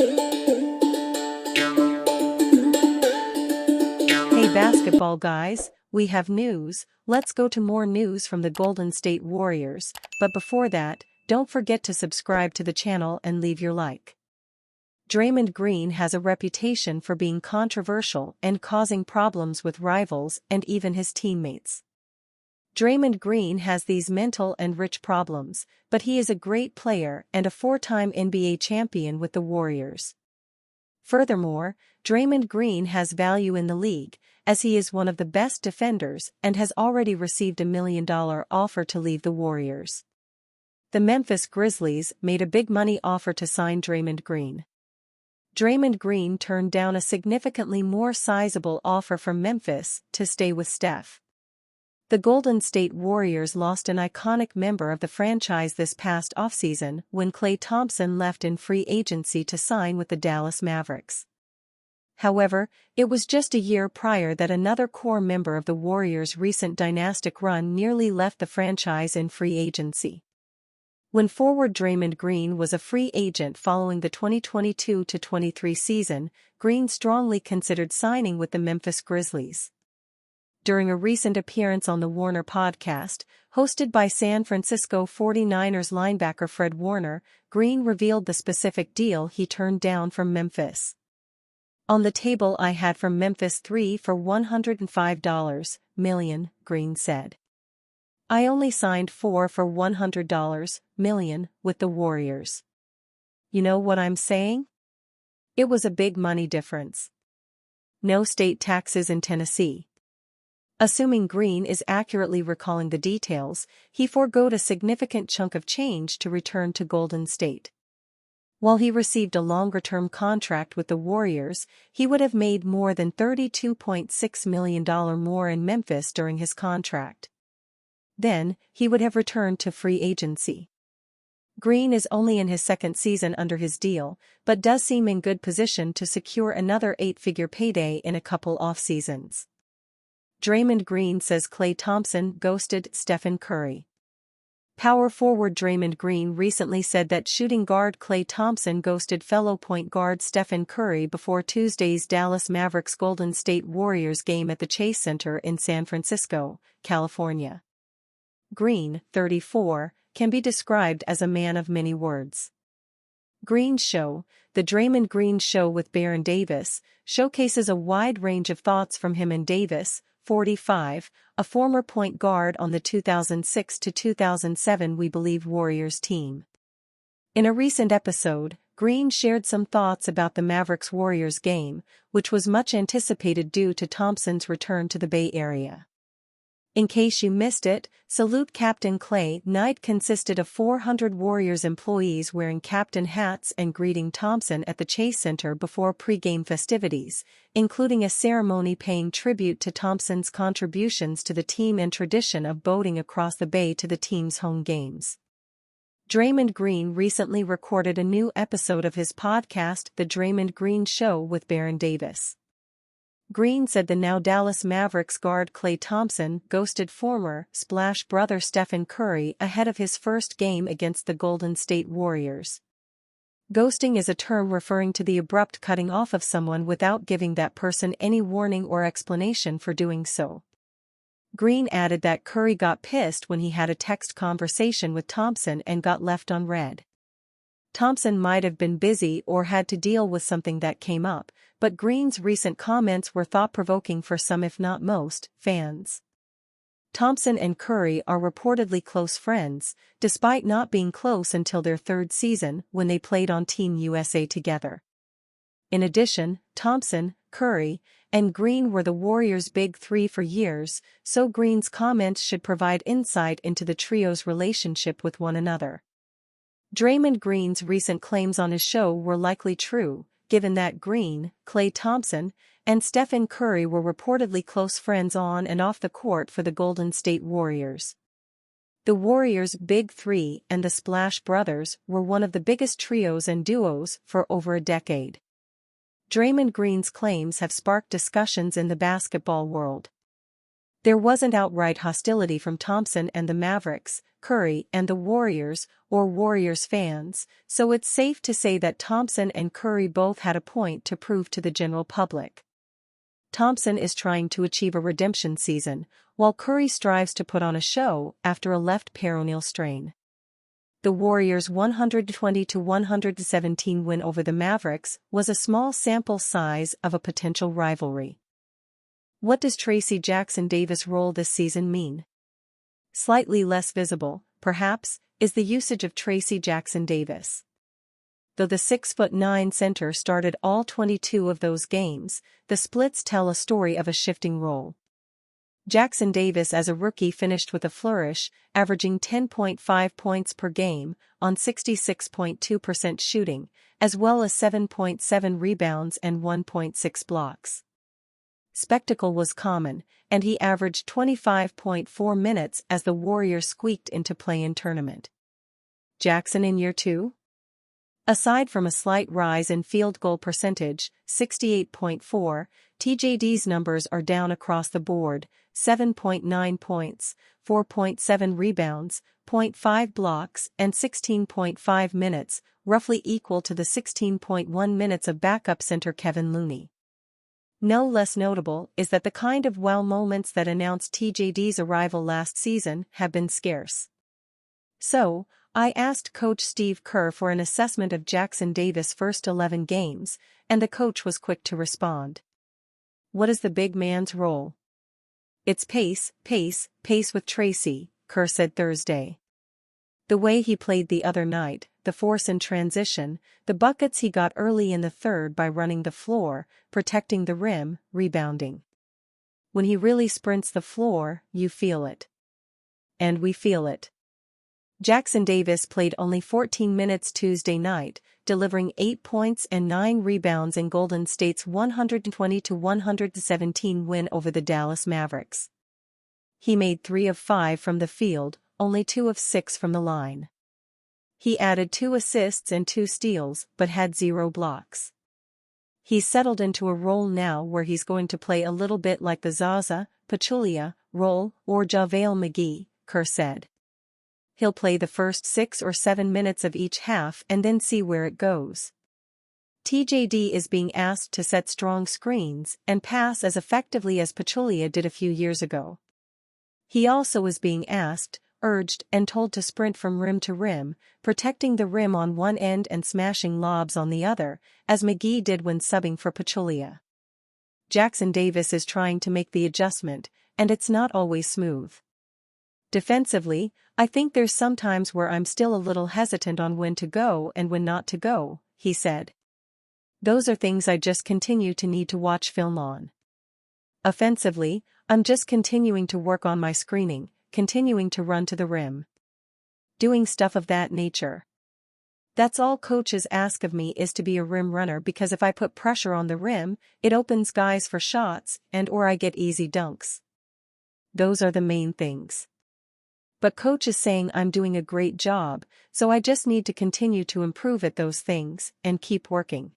Hey basketball guys, we have news. Let's go to more news from the Golden State Warriors, but before that, don't forget to subscribe to the channel and leave your like. Draymond Green has a reputation for being controversial and causing problems with rivals and even his teammates. Draymond Green has these mental and rich problems, but he is a great player and a four-time NBA champion with the Warriors. Furthermore, Draymond Green has value in the league, as he is one of the best defenders and has already received a $1 million offer to leave the Warriors. The Memphis Grizzlies made a big money offer to sign Draymond Green. Draymond Green turned down a significantly more sizable offer from Memphis to stay with Steph. The Golden State Warriors lost an iconic member of the franchise this past offseason when Klay Thompson left in free agency to sign with the Dallas Mavericks. However, it was just a year prior that another core member of the Warriors' recent dynastic run nearly left the franchise in free agency. When forward Draymond Green was a free agent following the 2022-23 season, Green strongly considered signing with the Memphis Grizzlies. During a recent appearance on the Warner podcast, hosted by San Francisco 49ers linebacker Fred Warner, Green revealed the specific deal he turned down from Memphis. "On the table I had from Memphis 3 for $105 million, Green said. "I only signed 4 for $100 million with the Warriors. You know what I'm saying? It was a big money difference. No state taxes in Tennessee." Assuming Green is accurately recalling the details, he forgoed a significant chunk of change to return to Golden State. While he received a longer-term contract with the Warriors, he would have made more than $32.6 million more in Memphis during his contract. Then, he would have returned to free agency. Green is only in his second season under his deal, but does seem in good position to secure another 8-figure payday in a couple off-seasons. Draymond Green says Klay Thompson ghosted Stephen Curry. Power forward Draymond Green recently said that shooting guard Klay Thompson ghosted fellow point guard Stephen Curry before Tuesday's Dallas Mavericks Golden State Warriors game at the Chase Center in San Francisco, California. Green, 34, can be described as a man of many words. Green's show, The Draymond Green Show with Baron Davis, showcases a wide range of thoughts from him and Davis, 45, a former point guard on the 2006-2007 We Believe Warriors team. In a recent episode, Green shared some thoughts about the Mavericks-Warriors game, which was much anticipated due to Thompson's return to the Bay Area. In case you missed it, Salute Captain Klay night consisted of 400 Warriors employees wearing captain hats and greeting Thompson at the Chase Center before pre-game festivities, including a ceremony paying tribute to Thompson's contributions to the team and tradition of boating across the bay to the team's home games. Draymond Green recently recorded a new episode of his podcast The Draymond Green Show with Baron Davis. Green said the now Dallas Mavericks guard Klay Thompson ghosted former Splash brother Stephen Curry ahead of his first game against the Golden State Warriors. Ghosting is a term referring to the abrupt cutting off of someone without giving that person any warning or explanation for doing so. Green added that Curry got pissed when he had a text conversation with Thompson and got left unread. Thompson might have been busy or had to deal with something that came up, but Green's recent comments were thought-provoking for some if not most fans. Thompson and Curry are reportedly close friends, despite not being close until their third season when they played on Team USA together. In addition, Thompson, Curry, and Green were the Warriors' big three for years, so Green's comments should provide insight into the trio's relationship with one another. Draymond Green's recent claims on his show were likely true, given that Green, Klay Thompson, and Stephen Curry were reportedly close friends on and off the court for the Golden State Warriors. The Warriors' Big Three and the Splash Brothers were one of the biggest trios and duos for over a decade. Draymond Green's claims have sparked discussions in the basketball world. There wasn't outright hostility from Thompson and the Mavericks, Curry and the Warriors, or Warriors fans, so it's safe to say that Thompson and Curry both had a point to prove to the general public. Thompson is trying to achieve a redemption season, while Curry strives to put on a show after a left peroneal strain. The Warriors' 120-117 win over the Mavericks was a small sample size of a potential rivalry. What does Tracey Jackson-Davis' role this season mean? Slightly less visible, perhaps, is the usage of Tracey Jackson-Davis. Though the 6'9" center started all 22 of those games, the splits tell a story of a shifting role. Jackson-Davis as a rookie finished with a flourish, averaging 10.5 points per game on 66.2% shooting, as well as 7.7 rebounds and 1.6 blocks. Spectacle was common, and he averaged 25.4 minutes as the Warriors squeaked into play-in tournament. Jackson in year 2? Aside from a slight rise in field goal percentage, 68.4, TJD's numbers are down across the board: 7.9 points, 4.7 rebounds, 0.5 blocks, and 16.5 minutes, roughly equal to the 16.1 minutes of backup center Kevin Looney. No less notable is that the kind of wow moments that announced TJD's arrival last season have been scarce. So, I asked Coach Steve Kerr for an assessment of Jackson-Davis' first 11 games, and the coach was quick to respond. What is the big man's role? It's pace with Tracey, Kerr said Thursday. The way he played the other night, the force in transition, the buckets he got early in the third by running the floor, protecting the rim, rebounding. When he really sprints the floor, you feel it. And we feel it. Jackson-Davis played only 14 minutes Tuesday night, delivering 8 points and 9 rebounds in Golden State's 120-117 win over the Dallas Mavericks. He made 3 of 5 from the field, only 2 of 6 from the line. He added 2 assists and 2 steals but had 0 blocks. He's settled into a role now where he's going to play a little bit like the Zaza, Pachulia role or JaVale McGee, Kerr said. He'll play the first 6 or 7 minutes of each half and then see where it goes. TJD is being asked to set strong screens and pass as effectively as Pachulia did a few years ago. He also is being asked, urged and told to sprint from rim to rim, protecting the rim on one end and smashing lobs on the other, as McGee did when subbing for Pachulia. Jackson-Davis is trying to make the adjustment, and it's not always smooth. Defensively, I think there's some times where I'm still a little hesitant on when to go and when not to go, he said. Those are things I just continue to need to watch film on. Offensively, I'm just continuing to work on my screening, continuing to run to the rim. Doing stuff of that nature. That's all coaches ask of me, is to be a rim runner, because if I put pressure on the rim, it opens guys for shots or I get easy dunks. Those are the main things. But coach is saying I'm doing a great job, so I just need to continue to improve at those things and keep working.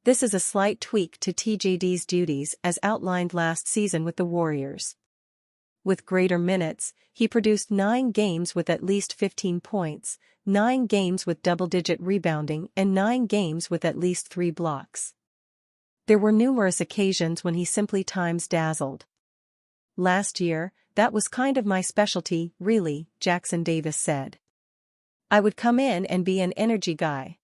This is a slight tweak to TJD's duties as outlined last season with the Warriors. With greater minutes, he produced 9 games with at least 15 points, 9 games with double-digit rebounding and 9 games with at least 3 blocks. There were numerous occasions when he simply dazzled. Last year, that was kind of my specialty, really, Jackson-Davis said. I would come in and be an energy guy.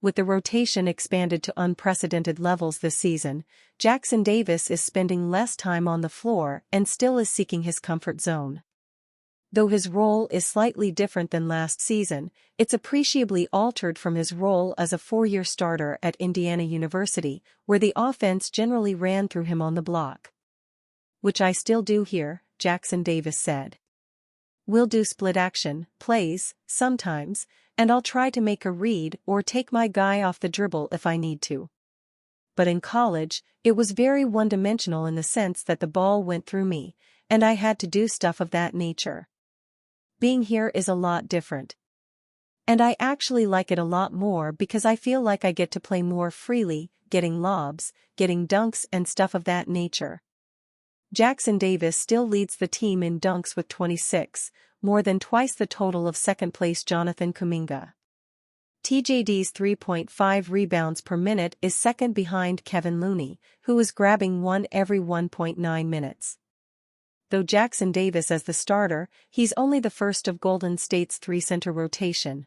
With the rotation expanded to unprecedented levels this season, Jackson-Davis is spending less time on the floor and still is seeking his comfort zone. Though his role is slightly different than last season, it's appreciably altered from his role as a 4-year starter at Indiana University, where the offense generally ran through him on the block. Which I still do here, Jackson-Davis said. We'll do split action plays, sometimes, and I'll try to make a read or take my guy off the dribble if I need to. But in college, it was very one-dimensional in the sense that the ball went through me, and I had to do stuff of that nature. Being here is a lot different. And I actually like it a lot more because I feel like I get to play more freely, getting lobs, getting dunks and stuff of that nature. Jackson Davis still leads the team in dunks with 26, more than twice the total of second-place Jonathan Kuminga. TJD's 3.5 rebounds per minute is second behind Kevin Looney, who is grabbing one every 1.9 minutes. Though Jackson Davis as the starter, he's only the first of Golden State's three-center rotation.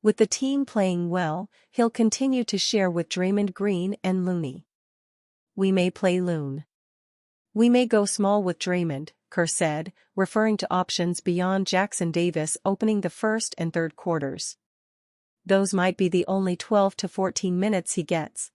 With the team playing well, he'll continue to share with Draymond Green and Looney. We may play Loon. We may go small with Draymond, Kerr said, referring to options beyond Jackson Davis opening the first and third quarters. Those might be the only 12 to 14 minutes he gets.